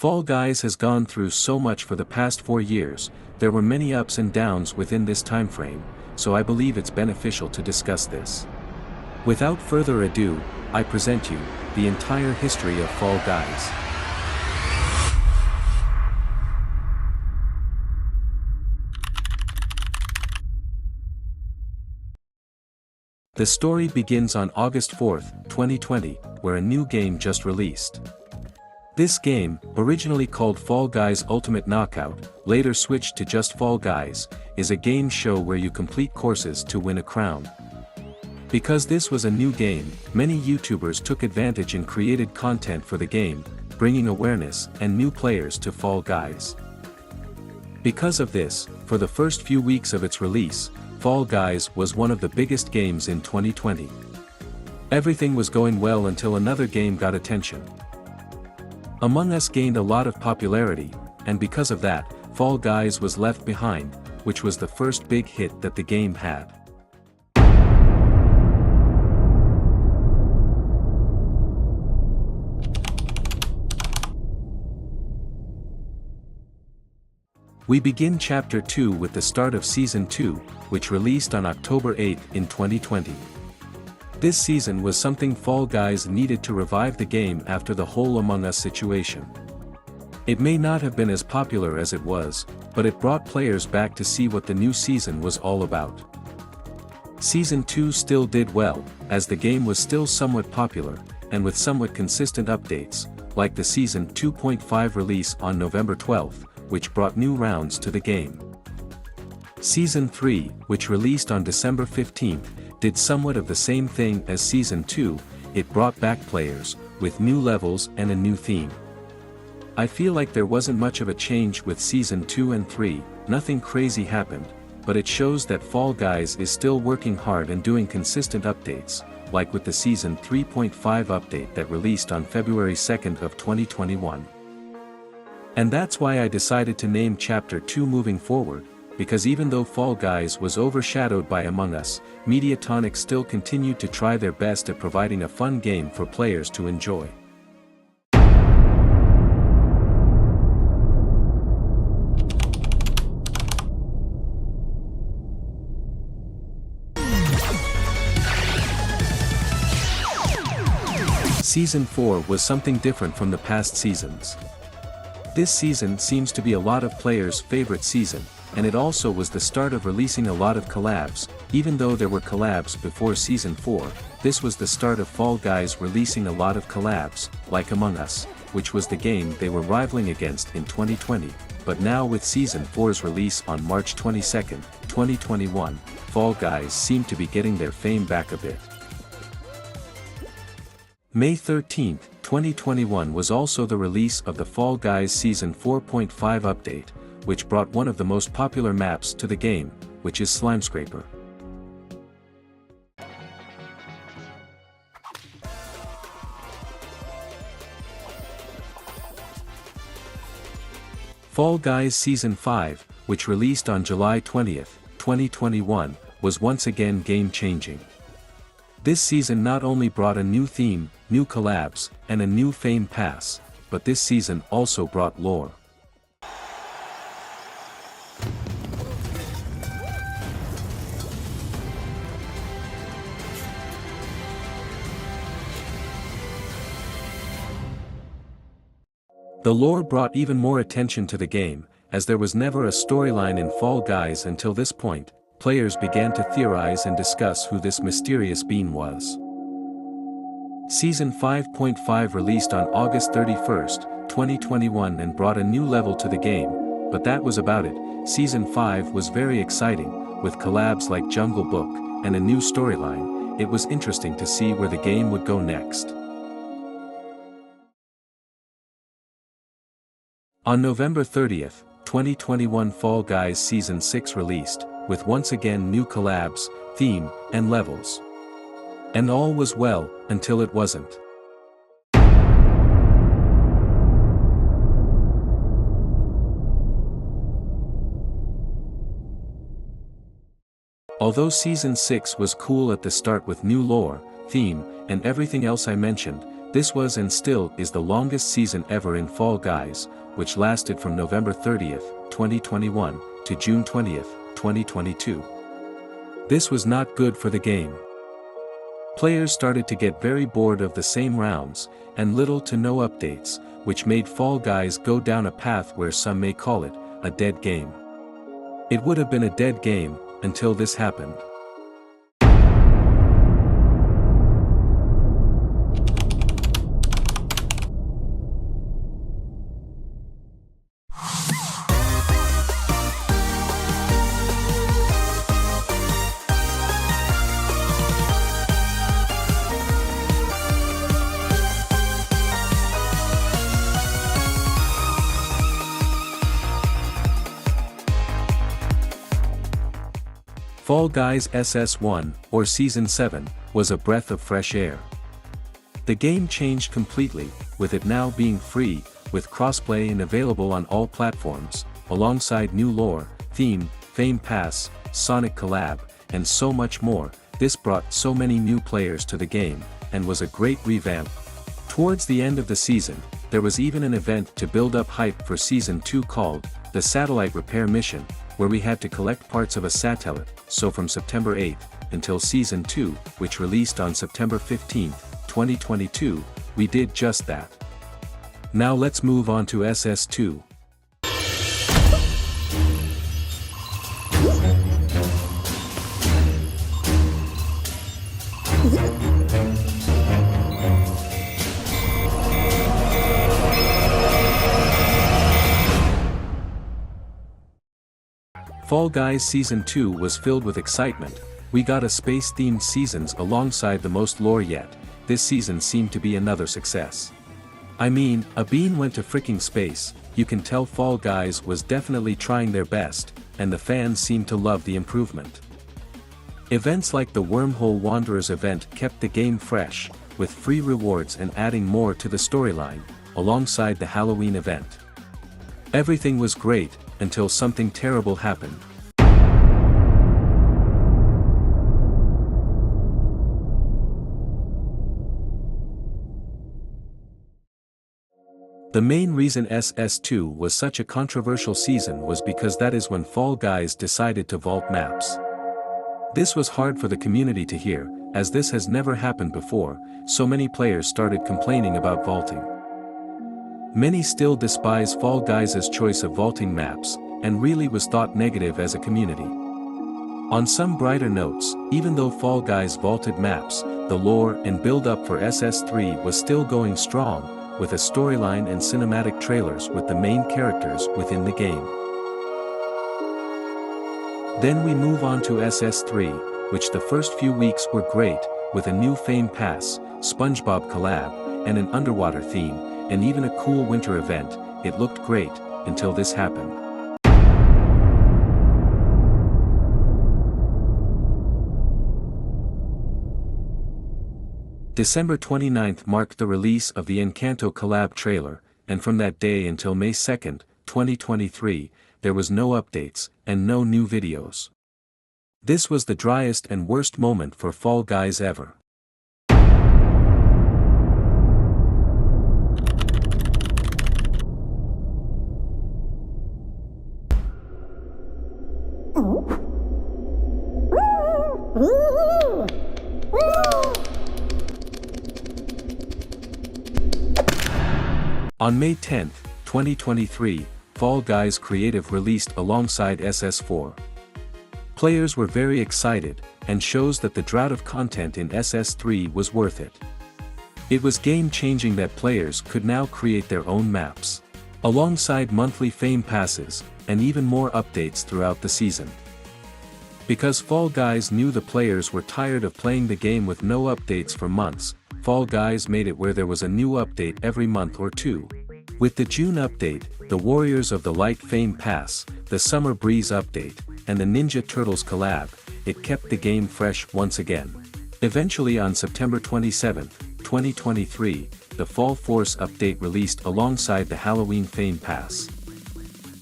Fall Guys has gone through so much for the past 4 years, there were many ups and downs within this time frame, so I believe it's beneficial to discuss this. Without further ado, I present you, the entire history of Fall Guys. The story begins on August 4, 2020, where a new game just released. This game, originally called Fall Guys Ultimate Knockout, later switched to just Fall Guys, is a game show where you complete courses to win a crown. Because this was a new game, many YouTubers took advantage and created content for the game, bringing awareness and new players to Fall Guys. Because of this, for the first few weeks of its release, Fall Guys was one of the biggest games in 2020. Everything was going well until another game got attention. Among Us gained a lot of popularity, and because of that, Fall Guys was left behind, which was the first big hit that the game had. We begin Chapter 2 with the start of Season 2, which released on October 8 in 2020. This season was something Fall Guys needed to revive the game after the whole Among Us situation. It may not have been as popular as it was, but it brought players back to see what the new season was all about. Season 2 still did well, as the game was still somewhat popular, and with somewhat consistent updates, like the Season 2.5 release on November 12, which brought new rounds to the game. Season 3, which released on December 15, did somewhat of the same thing as Season 2, it brought back players, with new levels and a new theme. I feel like there wasn't much of a change with Season 2 and 3, nothing crazy happened, but it shows that Fall Guys is still working hard and doing consistent updates, like with the Season 3.5 update that released on February 2nd of 2021. And that's why I decided to name Chapter 2 moving forward, because even though Fall Guys was overshadowed by Among Us, Mediatonic still continued to try their best at providing a fun game for players to enjoy. Season 4 was something different from the past seasons. This season seems to be a lot of players' favorite season, and it also was the start of releasing a lot of collabs. Even though there were collabs before Season 4, this was the start of Fall Guys releasing a lot of collabs, like Among Us, which was the game they were rivaling against in 2020, but now with Season 4's release on March 22, 2021, Fall Guys seem to be getting their fame back a bit. May 13, 2021 was also the release of the Fall Guys Season 4.5 update, which brought one of the most popular maps to the game, which is Slime Scraper. Fall Guys Season 5, which released on July 20, 2021, was once again game-changing. This season not only brought a new theme, new collabs, and a new fame pass, but this season also brought lore. The lore brought even more attention to the game, as there was never a storyline in Fall Guys until this point. Players began to theorize and discuss who this mysterious being was. Season 5.5 released on August 31, 2021 and brought a new level to the game, but that was about it. Season 5 was very exciting, with collabs like Jungle Book, and a new storyline. It was interesting to see where the game would go next. On November 30, 2021 Fall Guys Season 6 released, with once again new collabs, theme, and levels. And all was well, until it wasn't. Although Season 6 was cool at the start with new lore, theme, and everything else I mentioned, This was and still is the longest season ever in Fall Guys, which lasted from November 30th, 2021, to June 20th, 2022. This was not good for the game. Players started to get very bored of the same rounds, and little to no updates, which made Fall Guys go down a path where some may call it a dead game. It would have been a dead game until this happened. Fall Guys SS1, or Season 7, was a breath of fresh air. The game changed completely, with it now being free, with crossplay and available on all platforms, alongside new lore, theme, Fame Pass, Sonic Collab, and so much more. This brought so many new players to the game, and was a great revamp. Towards the end of the season, there was even an event to build up hype for Season 2 called the Satellite Repair Mission, where we had to collect parts of a satellite. So from September 8th, until Season 2, which released on September 15th, 2022, we did just that. Now let's move on to SS2. Fall Guys Season 2 was filled with excitement. We got a space-themed seasons alongside the most lore yet. This season seemed to be another success. I mean, a bean went to freaking space. You can tell Fall Guys was definitely trying their best, and the fans seemed to love the improvement. Events like the Wormhole Wanderers event kept the game fresh, with free rewards and adding more to the storyline, alongside the Halloween event. Everything was great, until something terrible happened. The main reason SS2 was such a controversial season was because that is when Fall Guys decided to vault maps. This was hard for the community to hear, as this has never happened before, so many players started complaining about vaulting. Many still despise Fall Guys' choice of vaulting maps, and really was thought negative as a community. On some brighter notes, even though Fall Guys vaulted maps, the lore and build-up for SS3 was still going strong, with a storyline and cinematic trailers with the main characters within the game. Then we move on to SS3, which the first few weeks were great, with a new Fame Pass, SpongeBob collab, and an underwater theme, and even a cool winter event. It looked great, until this happened. December 29th marked the release of the Encanto collab trailer, and from that day until May 2nd, 2023, there was no updates, and no new videos. This was the driest and worst moment for Fall Guys ever. On May 10, 2023, Fall Guys Creative released alongside SS4. Players were very excited, and shows that the drought of content in SS3 was worth it. It was game-changing that players could now create their own maps, alongside monthly Fame Passes, and even more updates throughout the season. Because Fall Guys knew the players were tired of playing the game with no updates for months, Fall Guys made it where there was a new update every month or two. With the June update, the Warriors of the Light Fame Pass, the Summer Breeze update, and the Ninja Turtles collab, it kept the game fresh once again. Eventually on September 27, 2023, the Fall Force update released alongside the Halloween Fame Pass.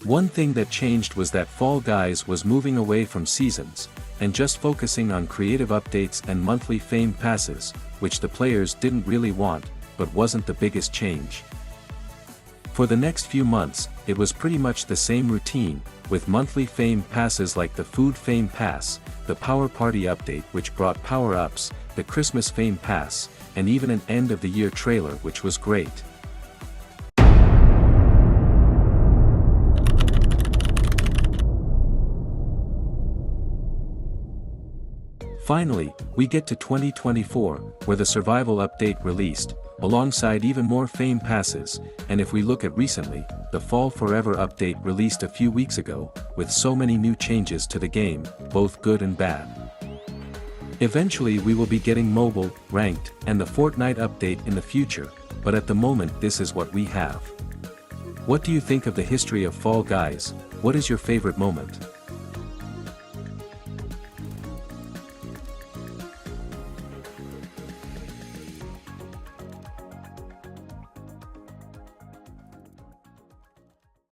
One thing that changed was that Fall Guys was moving away from seasons, and just focusing on creative updates and monthly Fame Passes, which the players didn't really want, but wasn't the biggest change. For the next few months, it was pretty much the same routine, with monthly fame passes like the Food Fame Pass, the Power Party update which brought power-ups, the Christmas Fame Pass, and even an end-of-the-year trailer which was great. Finally, we get to 2024, where the Survival Update released, alongside even more Fame Passes, and if we look at recently, the Fall Forever Update released a few weeks ago, with so many new changes to the game, both good and bad. Eventually we will be getting mobile, ranked, and the Fortnite update in the future, but at the moment this is what we have. What do you think of the history of Fall Guys? What is your favorite moment?